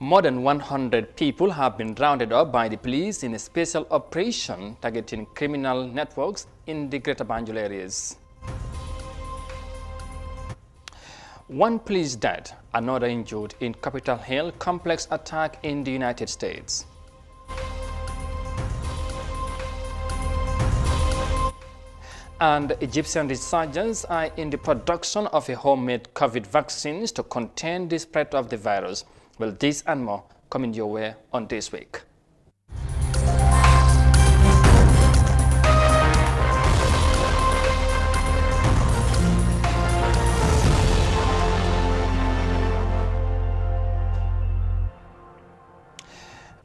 More than 100 people have been rounded up by the police in a special operation targeting criminal networks in the Greater Banjul areas. One police dead, another injured in Capitol Hill complex attack in the United States. And Egyptian researchers are in the production of a homemade COVID vaccines to contain the spread of the virus. Well, this and more coming your way on This Week.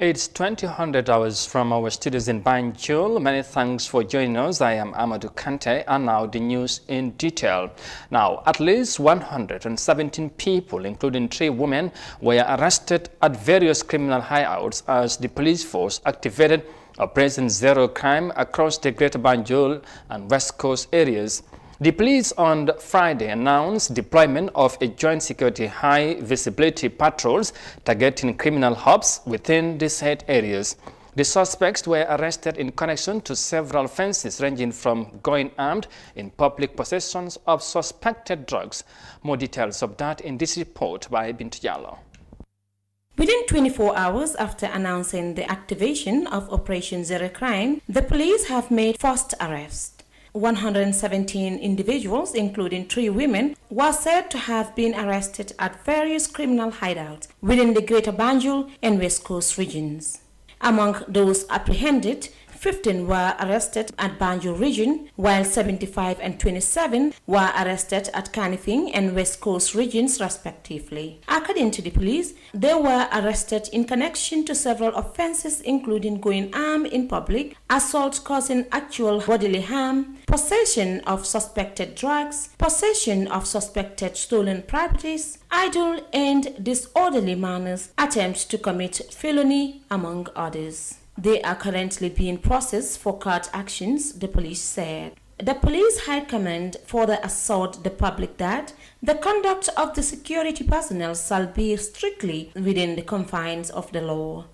20 hours from our studios in Banjul. Many thanks for joining us. I am Amadou Kante, and now the news in detail. Now, at least 117 people, including 3 women, were arrested at various criminal hideouts as the police force activated Operation Zero Crime across the Greater Banjul and West Coast areas. The police on Friday announced deployment of a joint security high-visibility patrols targeting criminal hubs within the said areas. The suspects were arrested in connection to several offenses ranging from going armed in public possession of suspected drugs. More details of that in this report by Bintu Jallo. Within 24 hours after announcing the activation of Operation Zero Crime, the police have made first arrests. 117 individuals, including 3 women, were said to have been arrested at various criminal hideouts within the Greater Banjul and West Coast regions. Among those apprehended, 15 were arrested at Banjul region, while 75 and 27 were arrested at Kanifing and West Coast regions respectively. According to the police, they were arrested in connection to several offenses including going armed in public, assault causing actual bodily harm, possession of suspected drugs, possession of suspected stolen properties, idle and disorderly manners, attempts to commit felony, among others. They are currently being processed for court actions, the police said. The police high command further assured the public that the conduct of the security personnel shall be strictly within the confines of the law.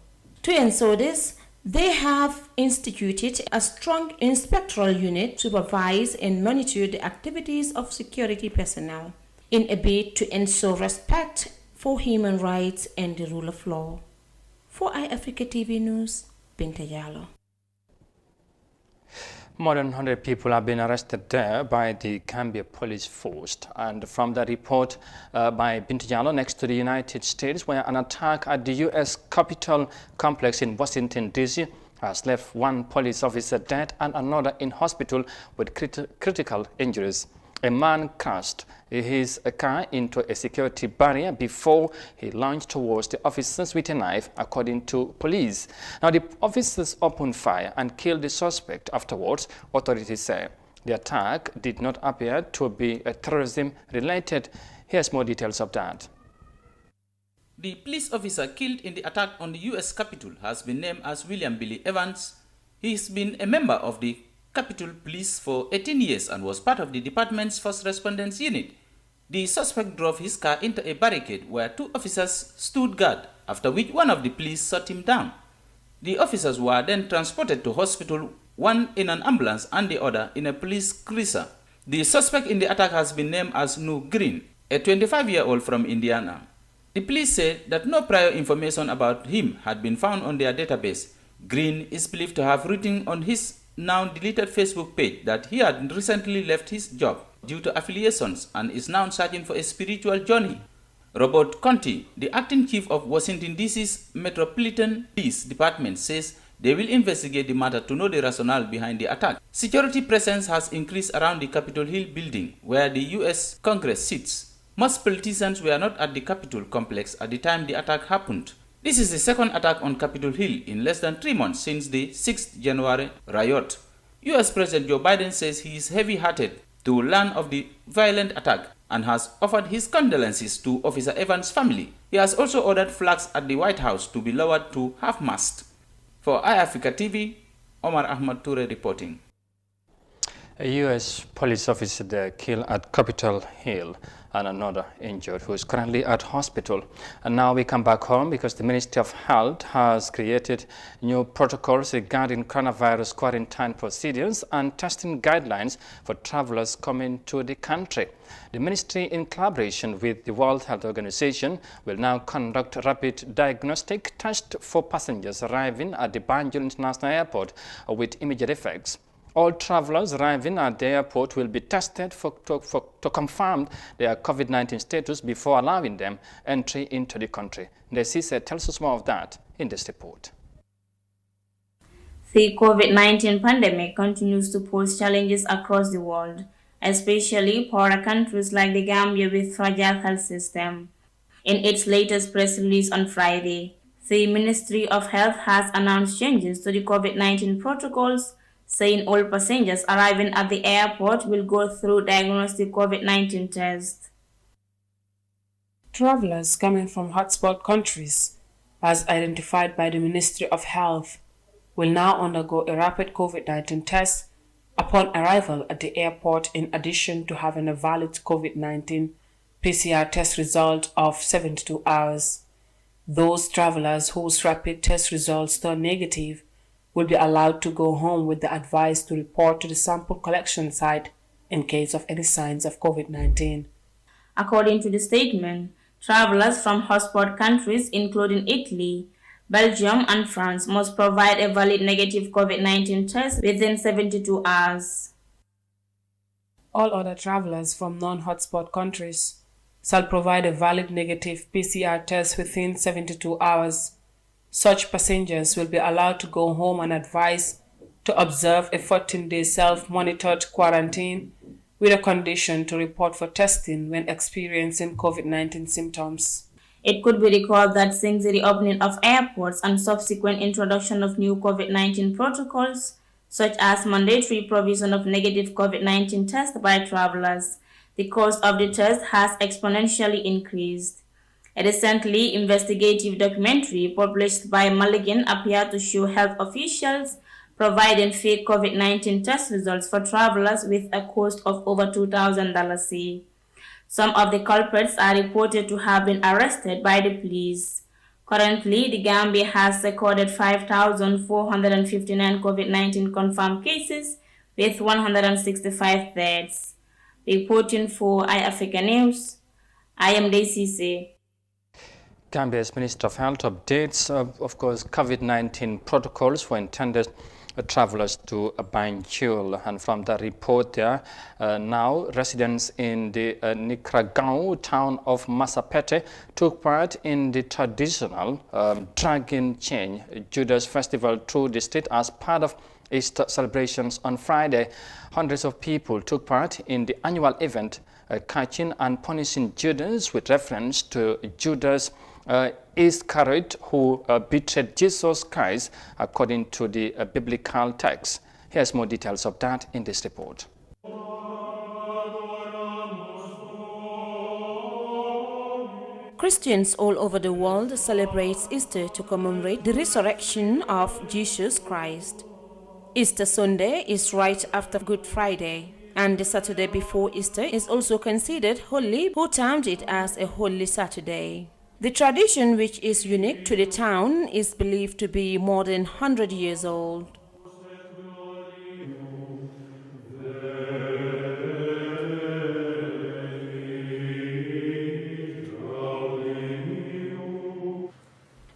To ensure this, they have instituted a strong inspectoral unit to supervise and monitor the activities of security personnel in a bid to ensure respect for human rights and the rule of law. For iAfrica TV News, Bintu Jallo. More than 100 people have been arrested there by the Gambia police force. And from the report by Bintu Jallo, next to the United States, where an attack at the U.S. Capitol complex in Washington, D.C. has left 1 police officer dead and another in hospital with critical injuries. A man crashed his car into a security barrier before he lunged towards the officers with a knife, according to police. Now, the officers opened fire and killed the suspect afterwards, authorities say. The attack did not appear to be terrorism-related. Here's more details of that. The police officer killed in the attack on the U.S. Capitol has been named as William Billy Evans. He's been a member of the Capitol Police for 18 years and was part of the department's first responders unit. The suspect drove his car into a barricade where 2 officers stood guard, after which one of the police shot him down. The officers were then transported to hospital, one in an ambulance and the other in a police cruiser. The suspect in the attack has been named as Nu Green, a 25-year-old from Indiana. The police said that no prior information about him had been found on their database. Green is believed to have written on his now deleted Facebook page that he had recently left his job due to affiliations and is now searching for a spiritual journey. Robert Conti, the acting chief of Washington, D.C.'s Metropolitan Police Department, says they will investigate the matter to know the rationale behind the attack. Security presence has increased around the Capitol Hill building, where the U.S. Congress sits. Most politicians were not at the Capitol complex at the time the attack happened. This is the second attack on Capitol Hill in less than 3 months since the 6th January riot. U.S. President Joe Biden says he is heavy-hearted to learn of the violent attack and has offered his condolences to Officer Evans' family. He has also ordered flags at the White House to be lowered to half-mast. For iAfrica TV, Omar Ahmad Toure reporting. A U.S. police officer there killed at Capitol Hill and another injured who is currently at hospital. And now we come back home because the Ministry of Health has created new protocols regarding coronavirus quarantine procedures and testing guidelines for travelers coming to the country. The ministry, in collaboration with the World Health Organization, will now conduct rapid diagnostic tests for passengers arriving at the Banjul International Airport with immediate effects. All travelers arriving at the airport will be tested to confirm their COVID-19 status before allowing them entry into the country. Desise tells us more of that in this report. The COVID-19 pandemic continues to pose challenges across the world, especially poorer countries like the Gambia with fragile health system. In its latest press release on Friday, the Ministry of Health has announced changes to the COVID-19 protocols, saying all passengers arriving at the airport will go through diagnostic COVID-19 tests. Travelers coming from hotspot countries, as identified by the Ministry of Health, will now undergo a rapid COVID-19 test upon arrival at the airport, in addition to having a valid COVID-19 PCR test result of 72 hours. Those travelers whose rapid test results turn negative will be allowed to go home with the advice to report to the sample collection site in case of any signs of COVID-19. According to the statement, travelers from hotspot countries including Italy, Belgium and France must provide a valid negative COVID-19 test within 72 hours. All other travelers from non-hotspot countries shall provide a valid negative PCR test within 72 hours. Such passengers will be allowed to go home and advised to observe a 14-day self-monitored quarantine with a condition to report for testing when experiencing COVID-19 symptoms. It could be recalled that since the reopening of airports and subsequent introduction of new COVID-19 protocols, such as mandatory provision of negative COVID-19 tests by travelers, the cost of the test has exponentially increased. A recently investigative documentary published by Mulligan appeared to show health officials providing fake COVID-19 test results for travelers with a cost of over $2,000. Some of the culprits are reported to have been arrested by the police. Currently, the Gambia has recorded 5,459 COVID-19 confirmed cases with 165 deaths. Reporting for iAfrica News, I am Desise. Gambia's Minister of Health updates, of course, COVID-19 protocols for intended travelers to Banjul. And from the report there, now residents in the Nikragao town of Masapete took part in the traditional dragon chain Judas festival through the state as part of Easter celebrations on Friday. Hundreds of people took part in the annual event, catching and punishing Judas with reference to Judas Iscariot, who betrayed Jesus Christ, according to the biblical text. Here's more details of that in this report. Christians all over the world celebrate Easter to commemorate the resurrection of Jesus Christ. Easter Sunday is right after Good Friday, and the Saturday before Easter is also considered holy, who termed it as a Holy Saturday. The tradition, which is unique to the town, is believed to be more than 100 years old.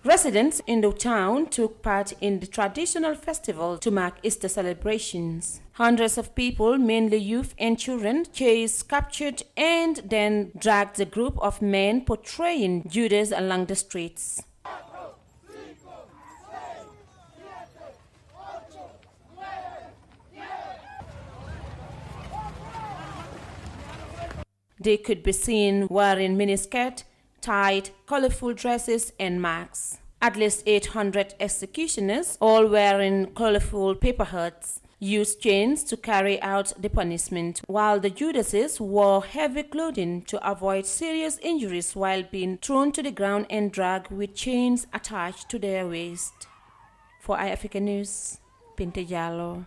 Residents in the town took part in the traditional festival to mark Easter celebrations. Hundreds of people, mainly youth and children, chased, captured, and then dragged the group of men portraying Judas along the streets. They could be seen wearing miniskirt, tight, colorful dresses and masks. At least 800 executioners, all wearing colorful paper hats, used chains to carry out the punishment, while the Judases wore heavy clothing to avoid serious injuries while being thrown to the ground and dragged with chains attached to their waist. For iAfrica News, Pinte Jallo.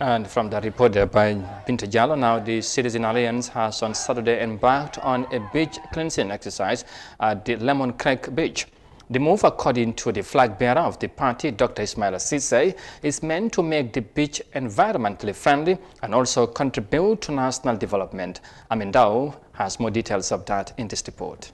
And from the report there by Binta Jallo, now the Citizen Alliance has on Saturday embarked on a beach cleansing exercise at the Lemon Creek Beach. The move, according to the flag bearer of the party, Dr. Ismaila Ceesay, is meant to make the beach environmentally friendly and also contribute to national development. Amin Dao has more details of that in this report.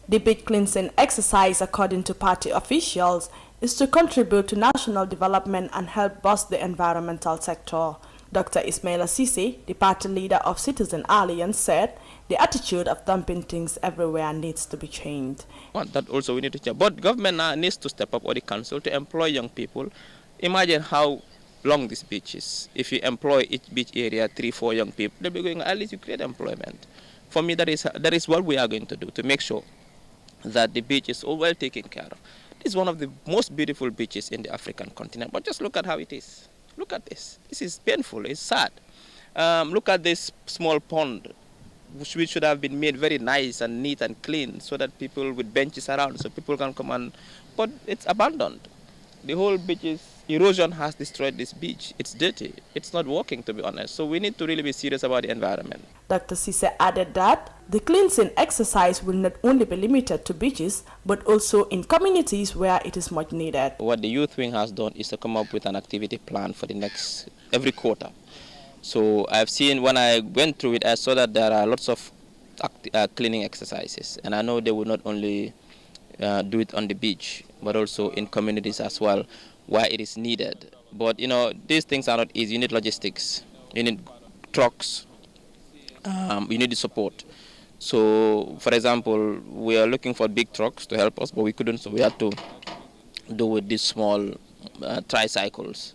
The beach cleansing exercise, according to party officials, is to contribute to national development and help boost the environmental sector. Dr. Ismaila Ceesay, the party leader of Citizen Alliance, said the attitude of dumping things everywhere needs to be changed. That also we need to change. But government now needs to step up, or the council, to employ young people. Imagine how long this beach is. If you employ each beach area 3-4 young people, they'll be going, at least you create employment. For me, that is what we are going to do, to make sure that the beach is all well taken care of. It's one of the most beautiful beaches in the African continent, but just look at how it is. Look at this. This is painful, it's sad. Look at this small pond, which should have been made very nice and neat and clean so that people with benches around, so people can come and, but it's abandoned. The whole beach's erosion has destroyed this beach. It's dirty. It's not working, to be honest. So we need to really be serious about the environment. Dr. Ceesay added that the cleansing exercise will not only be limited to beaches, but also in communities where it is much needed. What the youth wing has done is to come up with an activity plan for every quarter. So I've seen, when I went through it, I saw that there are lots of cleaning exercises. And I know they will not only do it on the beach, but also in communities as well, where it is needed. But you know, these things are not easy. You need logistics, you need trucks, you need the support. So, for example, we are looking for big trucks to help us, but we couldn't, so we had to do with these small tricycles.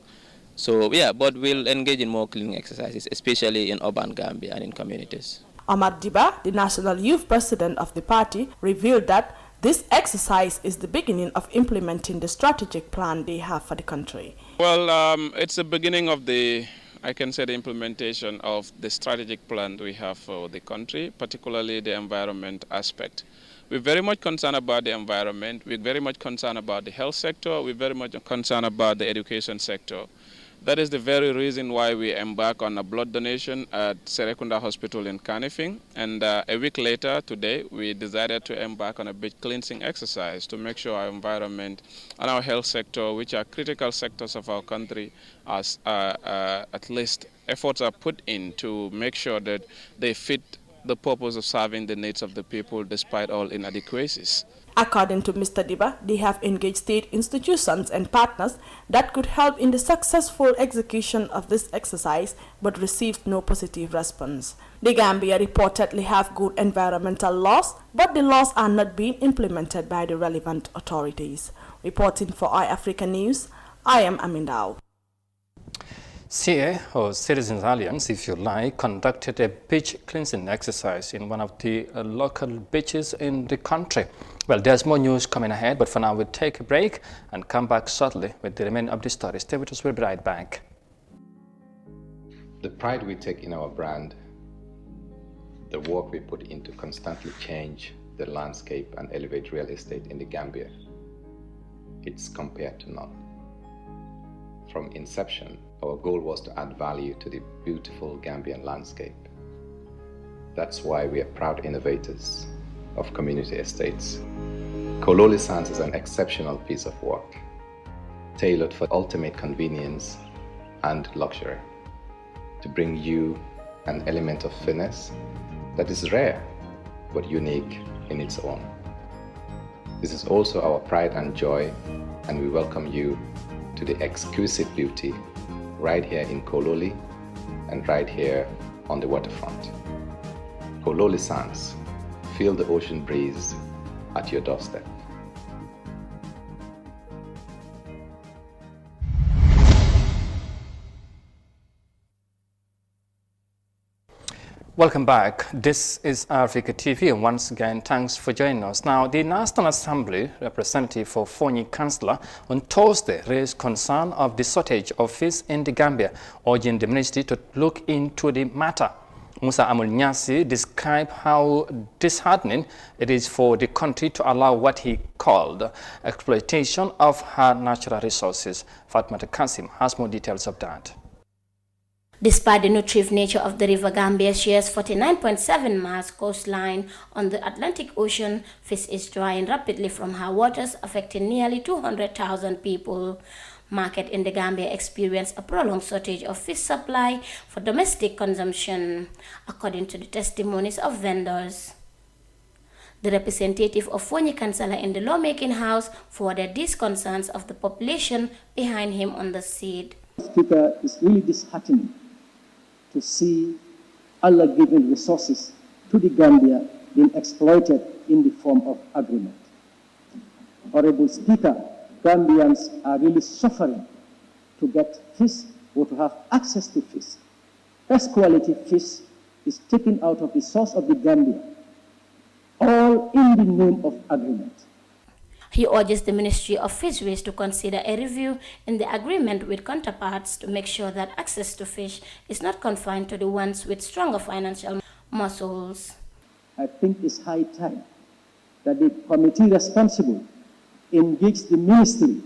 So yeah, but we'll engage in more cleaning exercises, especially in urban Gambia and in communities. Ahmad Diba, the national youth president of the party, revealed that this exercise is the beginning of implementing the strategic plan they have for the country. Well, it's the beginning of the implementation of the strategic plan we have for the country, particularly the environment aspect. We're very much concerned about the environment. We're very much concerned about the health sector. We're very much concerned about the education sector. That is the very reason why we embark on a blood donation at Serekunda Hospital in Kanifing. And a week later, today, we decided to embark on a beach cleansing exercise to make sure our environment and our health sector, which are critical sectors of our country, at least efforts are put in to make sure that they fit the purpose of serving the needs of the people despite all inadequacies. According to Mr. Diba, they have engaged state institutions and partners that could help in the successful execution of this exercise, but received no positive response. The Gambia reportedly have good environmental laws, but the laws are not being implemented by the relevant authorities. Reporting for iAfrica News, I am Amin Dao. CA, or Citizens Alliance, if you like, conducted a beach cleansing exercise in one of the local beaches in the country. Well, there's more news coming ahead, but for now we'll take a break and come back shortly with the remaining of the story. Stay with us, we'll be right back. The pride we take in our brand, the work we put in to constantly change the landscape and elevate real estate in the Gambia, it's compared to none. From inception, our goal was to add value to the beautiful Gambian landscape. That's why we are proud innovators of community estates. Kololi Sands is an exceptional piece of work, tailored for ultimate convenience and luxury, to bring you an element of finesse that is rare but unique in its own. This is also our pride and joy, and we welcome you to the exquisite beauty right here in Kololi and right here on the waterfront. Kololi Sands, feel the ocean breeze at your doorstep. Welcome back. This is Africa TV, and once again, thanks for joining us. Now, the National Assembly representative for Fonyi Councillor on Thursday raised concern of the shortage of fish in the Gambia, urging the ministry to look into the matter. Musa Amul Nyasi described how disheartening it is for the country to allow what he called exploitation of her natural resources. Fatmata Kasim has more details of that. Despite the nutritive nature of the River Gambia shares 49.7 miles coastline on the Atlantic Ocean, fish is drying rapidly from her waters, affecting nearly 200,000 people. Market in the Gambia experienced a prolonged shortage of fish supply for domestic consumption, according to the testimonies of vendors. The representative of Fonyi Councillor in the lawmaking house forwarded these concerns of the population behind him on the seat. Speaker, it's really disheartening to see Allah-given resources to the Gambia being exploited in the form of agreement. Honorable Speaker, Gambians are really suffering to get fish or to have access to fish. Best quality fish is taken out of the source of the Gambia, all in the name of agreement. He urges the Ministry of Fisheries to consider a review in the agreement with counterparts to make sure that access to fish is not confined to the ones with stronger financial muscles. I think it's high time that the committee responsible engage the ministry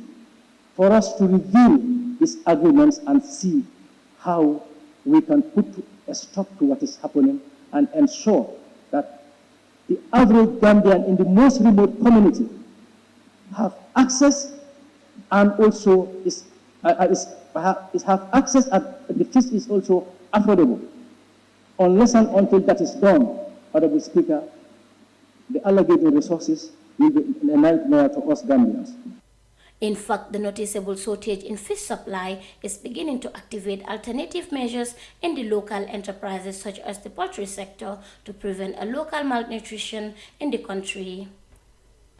for us to review these agreements and see how we can put a stop to what is happening and ensure that the average Gambian in the most remote community have access and also have access and the fish is also affordable. Unless and until that is done, Honorable Speaker, the allocated resources will be a nightmare to us Gambians. In fact, the noticeable shortage in fish supply is beginning to activate alternative measures in the local enterprises such as the poultry sector to prevent a local malnutrition in the country.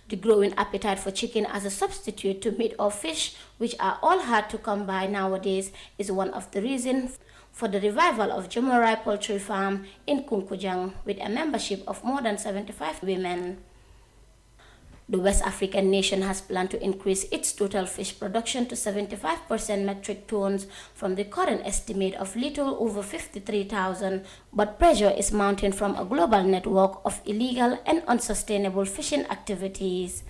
The growing appetite for chicken as a substitute to meat or fish, which are all hard to come by nowadays, is one of the reasons for the revival of Jomorai Poultry Farm in Kunkujang with a membership of more than 75 women. The West African nation has planned to increase its total fish production to 75% metric tons from the current estimate of little over 53,000, but pressure is mounting from a global network of illegal and unsustainable fishing activities.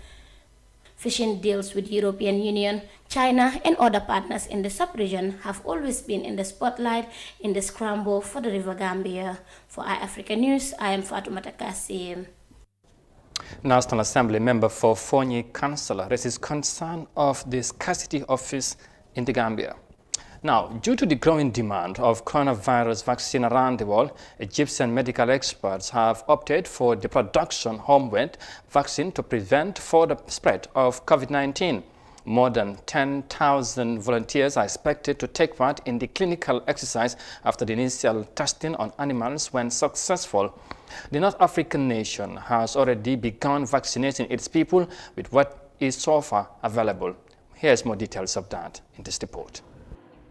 Fishing deals with European Union, China, and other partners in the sub-region have always been in the spotlight in the scramble for the River Gambia. For iAfrica News, I am Fatoumata Kassim. National Assembly member for Fonyi Councillor raises concern of the scarcity of fish in the Gambia. Now, due to the growing demand of coronavirus vaccine around the world, Egyptian medical experts have opted for the production home-made vaccine to prevent further spread of COVID-19. More than 10,000 volunteers are expected to take part in the clinical exercise after the initial testing on animals when successful. The North African nation has already begun vaccinating its people with what is so far available. Here's more details of that in this report.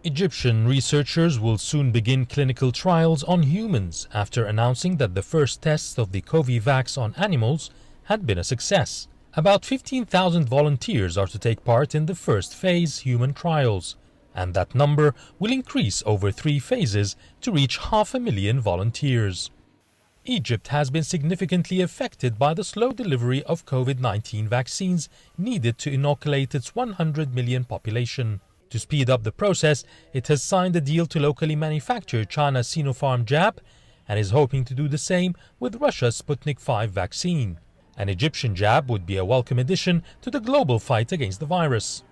Egyptian researchers will soon begin clinical trials on humans after announcing that the first tests of the Covivax on animals had been a success. About 15,000 volunteers are to take part in the first phase human trials, and that number will increase over 3 phases to reach 500,000 volunteers. Egypt has been significantly affected by the slow delivery of COVID-19 vaccines needed to inoculate its 100 million population. To speed up the process, it has signed a deal to locally manufacture China's Sinopharm jab and is hoping to do the same with Russia's Sputnik V vaccine. An Egyptian jab would be a welcome addition to the global fight against the virus.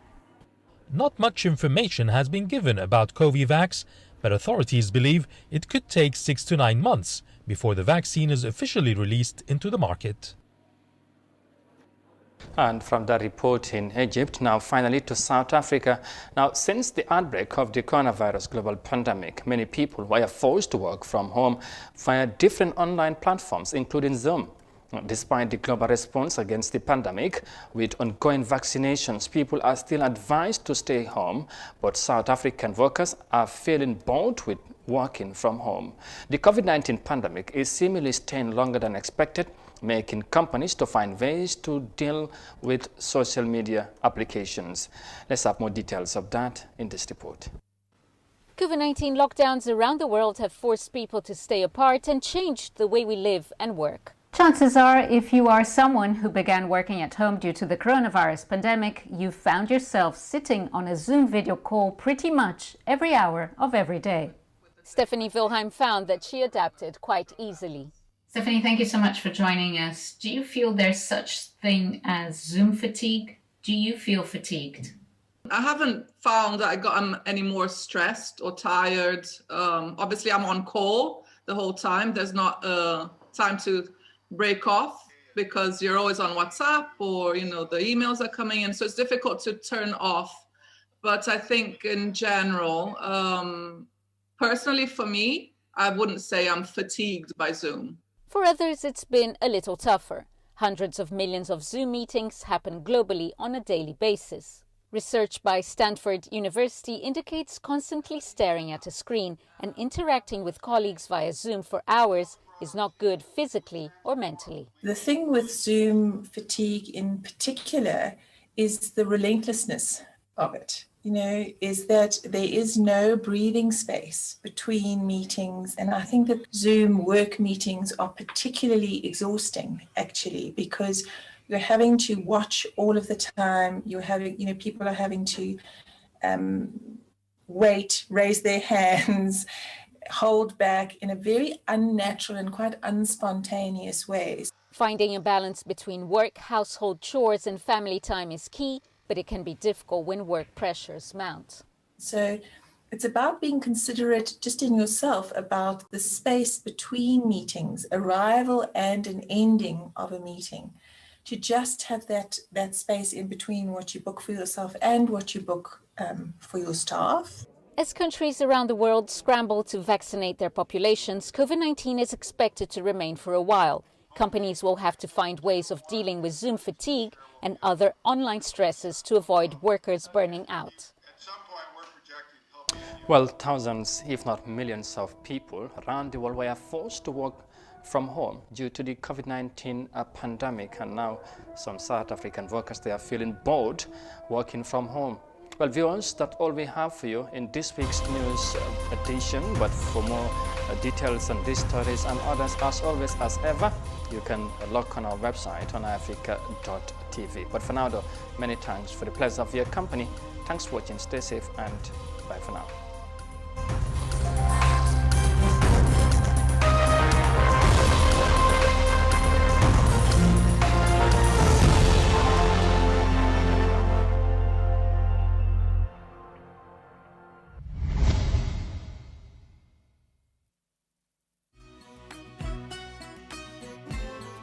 Not much information has been given about Covivax, but authorities believe it could take 6 to 9 months before the vaccine is officially released into the market. And from that report in Egypt, now finally to South Africa. Now, since the outbreak of the coronavirus global pandemic, many people were forced to work from home via different online platforms, including Zoom. Despite the global response against the pandemic, with ongoing vaccinations, people are still advised to stay home, but South African workers are feeling bored with working from home. The COVID-19 pandemic is seemingly staying longer than expected, making companies to find ways to deal with social media applications. Let's have more details of that in this report. COVID-19 lockdowns around the world have forced people to stay apart and changed the way we live and work. Chances are, if you are someone who began working at home due to the coronavirus pandemic, you found yourself sitting on a Zoom video call pretty much every hour of every day. Stephanie Wilhelm found that she adapted quite easily. Stephanie, thank you so much for joining us. Do you feel there's such thing as Zoom fatigue? Do you feel fatigued? I haven't found that I got any more stressed or tired. Obviously, I'm on call the whole time. There's not time to break off because you're always on WhatsApp or, the emails are coming in. So it's difficult to turn off. But I think in general, personally for me, I wouldn't say I'm fatigued by Zoom. For others, it's been a little tougher. Hundreds of millions of Zoom meetings happen globally on a daily basis. Research by Stanford University indicates constantly staring at a screen and interacting with colleagues via Zoom for hours is not good physically or mentally. The thing with Zoom fatigue in particular is the relentlessness of it. Is that there is no breathing space between meetings. And I think that Zoom work meetings are particularly exhausting, actually, because you're having to watch all of the time. You're having, people are having to wait, raise their hands, hold back in a very unnatural and quite unspontaneous ways. Finding a balance between work, household chores and family time is key, but it can be difficult when work pressures mount. So it's about being considerate just in yourself about the space between meetings, arrival and an ending of a meeting, to just have that space in between what you book for yourself and what you book for your staff. As countries around the world scramble to vaccinate their populations, COVID-19 is expected to remain for a while. Companies will have to find ways of dealing with Zoom fatigue and other online stresses to avoid workers burning out. Well, thousands, if not millions of people around the world were forced to work from home due to the COVID-19 pandemic, and now some South African workers, they are feeling bored working from home. Well, viewers, that's all we have for you in this week's news edition. But for more details on these stories and others, as always, as ever, you can log on our website on africa.tv. But for now, though, many thanks for the pleasure of your company. Thanks for watching. Stay safe and bye for now.